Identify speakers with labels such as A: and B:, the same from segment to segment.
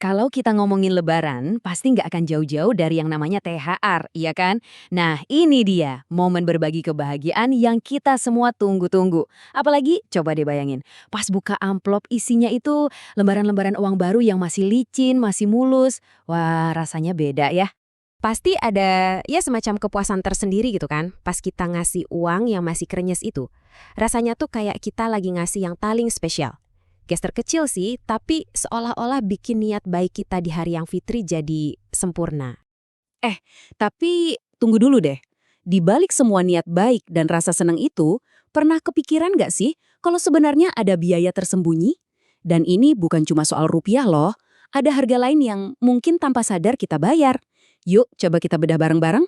A: Kalau kita ngomongin lebaran, pasti nggak akan jauh-jauh dari yang namanya THR, iya kan? Nah, ini dia, momen berbagi kebahagiaan yang kita semua tunggu-tunggu. Apalagi, coba deh bayangin, pas buka amplop isinya itu lembaran-lembaran uang baru yang masih licin, masih mulus. Wah, rasanya beda ya.
B: Pasti ada ya semacam kepuasan tersendiri gitu kan, pas kita ngasih uang yang masih krenyes itu. Rasanya tuh kayak kita lagi ngasih yang paling spesial. Gestur kecil sih, tapi seolah-olah bikin niat baik kita di hari yang fitri jadi sempurna.
C: Tapi tunggu dulu deh. Di balik semua niat baik dan rasa senang itu, pernah kepikiran nggak sih kalau sebenarnya ada biaya tersembunyi? Dan ini bukan cuma soal rupiah loh, ada harga lain yang mungkin tanpa sadar kita bayar. Yuk, coba kita bedah bareng-bareng.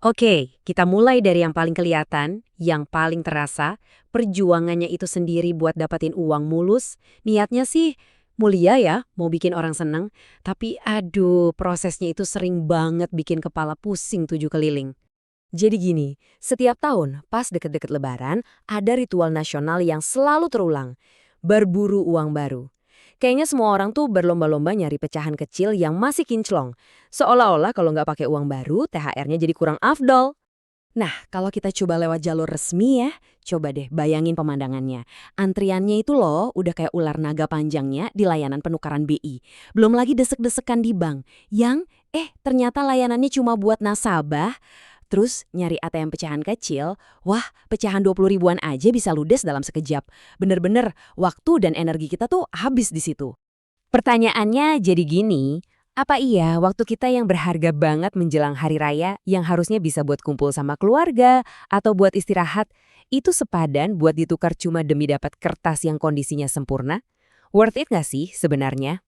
B: Oke, kita mulai dari yang paling kelihatan, yang paling terasa, perjuangannya itu sendiri buat dapatin uang mulus. Niatnya sih mulia ya, mau bikin orang seneng, tapi aduh, prosesnya itu sering banget bikin kepala pusing 7 keliling. Jadi gini, setiap tahun pas deket-deket lebaran, ada ritual nasional yang selalu terulang. Berburu uang baru. Kayaknya semua orang tuh berlomba-lomba nyari pecahan kecil yang masih kinclong. Seolah-olah kalau nggak pakai uang baru, THR-nya jadi kurang afdol. Nah, kalau kita coba lewat jalur resmi ya, coba deh bayangin pemandangannya. Antriannya itu loh, udah kayak ular naga panjangnya di layanan penukaran BI. Belum lagi desek-desekan di bank, yang ternyata layanannya cuma buat nasabah. Terus nyari ATM pecahan kecil, wah pecahan 20 ribuan aja bisa ludes dalam sekejap. Bener-bener waktu dan energi kita tuh habis di situ.
A: Pertanyaannya jadi gini, apa iya waktu kita yang berharga banget menjelang hari raya yang harusnya bisa buat kumpul sama keluarga atau buat istirahat, itu sepadan buat ditukar cuma demi dapat kertas yang kondisinya sempurna? Worth it nggak sih sebenarnya?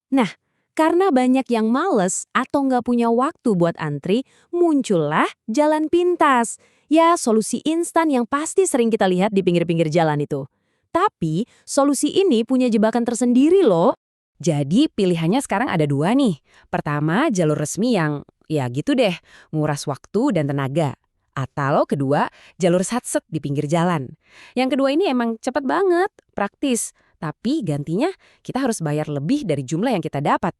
A: Nah, karena banyak yang males atau nggak punya waktu buat antri, muncullah jalan pintas. Ya, solusi instan yang pasti sering kita lihat di pinggir-pinggir jalan itu. Tapi, solusi ini punya jebakan tersendiri loh.
C: Jadi pilihannya sekarang ada dua nih. Pertama, jalur resmi yang ya gitu deh, nguras waktu dan tenaga. Atau kedua, jalur satset di pinggir jalan. Yang kedua ini emang cepet banget, praktis. Tapi gantinya kita harus bayar lebih dari jumlah yang kita dapat.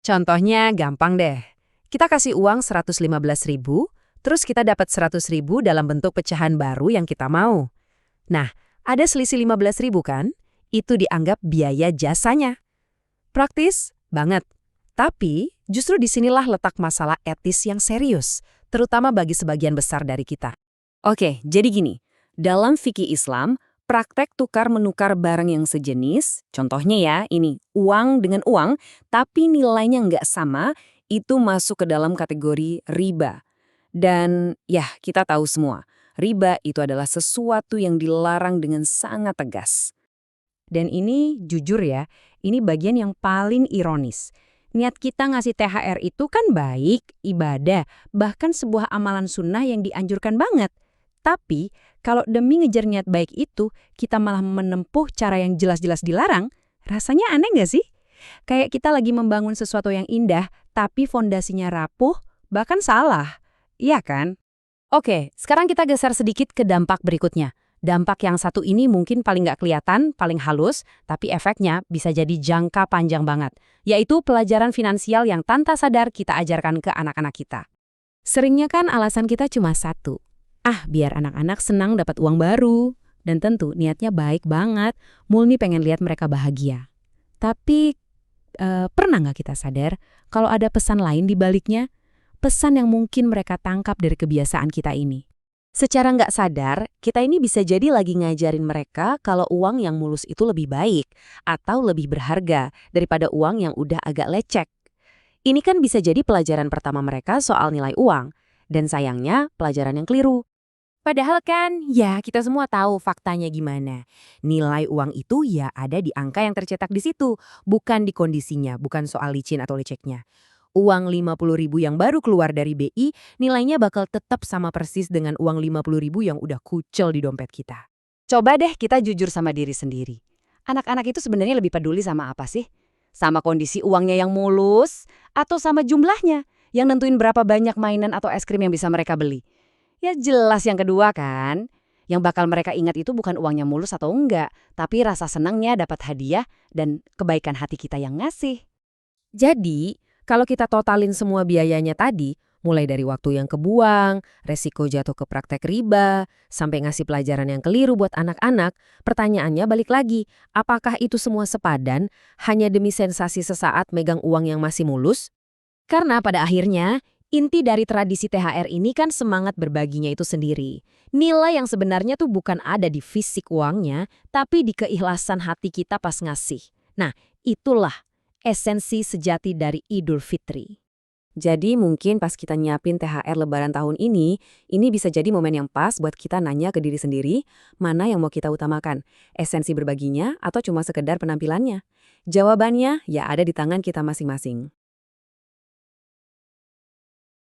C: Contohnya gampang deh. Kita kasih uang 115.000, terus kita dapat 100.000 dalam bentuk pecahan baru yang kita mau. Nah, ada selisih 15.000 kan? Itu dianggap biaya jasanya. Praktis banget. Tapi justru disinilah letak masalah etis yang serius, terutama bagi sebagian besar dari kita. Oke, jadi gini. Dalam fikih Islam, praktek tukar-menukar barang yang sejenis, contohnya ya, ini uang dengan uang, tapi nilainya nggak sama, itu masuk ke dalam kategori riba. Dan ya, kita tahu semua, riba itu adalah sesuatu yang dilarang dengan sangat tegas. Dan ini jujur ya, ini bagian yang paling ironis. Niat kita ngasih THR itu kan baik, ibadah, bahkan sebuah amalan sunnah yang dianjurkan banget. Tapi, kalau demi ngejar niat baik itu, kita malah menempuh cara yang jelas-jelas dilarang, rasanya aneh nggak sih? Kayak kita lagi membangun sesuatu yang indah, tapi fondasinya rapuh, bahkan salah. Iya kan? Oke, sekarang kita geser sedikit ke dampak berikutnya. Dampak yang satu ini mungkin paling nggak kelihatan, paling halus, tapi efeknya bisa jadi jangka panjang banget, yaitu pelajaran finansial yang tanpa sadar kita ajarkan ke anak-anak kita. Seringnya kan alasan kita cuma satu. Biar anak-anak senang dapat uang baru. Dan tentu niatnya baik banget, Mulni pengen lihat mereka bahagia. Tapi pernah nggak kita sadar kalau ada pesan lain di baliknya? Pesan yang mungkin mereka tangkap dari kebiasaan kita ini. Secara nggak sadar, kita ini bisa jadi lagi ngajarin mereka kalau uang yang mulus itu lebih baik atau lebih berharga daripada uang yang udah agak lecek. Ini kan bisa jadi pelajaran pertama mereka soal nilai uang. Dan sayangnya, pelajaran yang keliru. Padahal kan, ya kita semua tahu faktanya gimana. Nilai uang itu ya ada di angka yang tercetak di situ, bukan di kondisinya, bukan soal licin atau leceknya. Uang 50.000 yang baru keluar dari BI, nilainya bakal tetap sama persis dengan uang 50.000 yang udah kucel di dompet kita. Coba deh kita jujur sama diri sendiri. Anak-anak itu sebenarnya lebih peduli sama apa sih? Sama kondisi uangnya yang mulus, atau sama jumlahnya, yang nentuin berapa banyak mainan atau es krim yang bisa mereka beli? Ya jelas yang kedua kan. Yang bakal mereka ingat itu bukan uangnya mulus atau enggak, tapi rasa senangnya dapat hadiah dan kebaikan hati kita yang ngasih.
B: Jadi, kalau kita totalin semua biayanya tadi, mulai dari waktu yang kebuang, resiko jatuh ke praktek riba, sampai ngasih pelajaran yang keliru buat anak-anak, pertanyaannya balik lagi, apakah itu semua sepadan hanya demi sensasi sesaat megang uang yang masih mulus?
A: Karena pada akhirnya, inti dari tradisi THR ini kan semangat berbaginya itu sendiri. Nilai yang sebenarnya tuh bukan ada di fisik uangnya, tapi di keikhlasan hati kita pas ngasih. Nah, itulah esensi sejati dari Idul Fitri.
B: Jadi mungkin pas kita nyiapin THR Lebaran tahun ini bisa jadi momen yang pas buat kita nanya ke diri sendiri, mana yang mau kita utamakan, esensi berbaginya atau cuma sekedar penampilannya? Jawabannya ya ada di tangan kita masing-masing.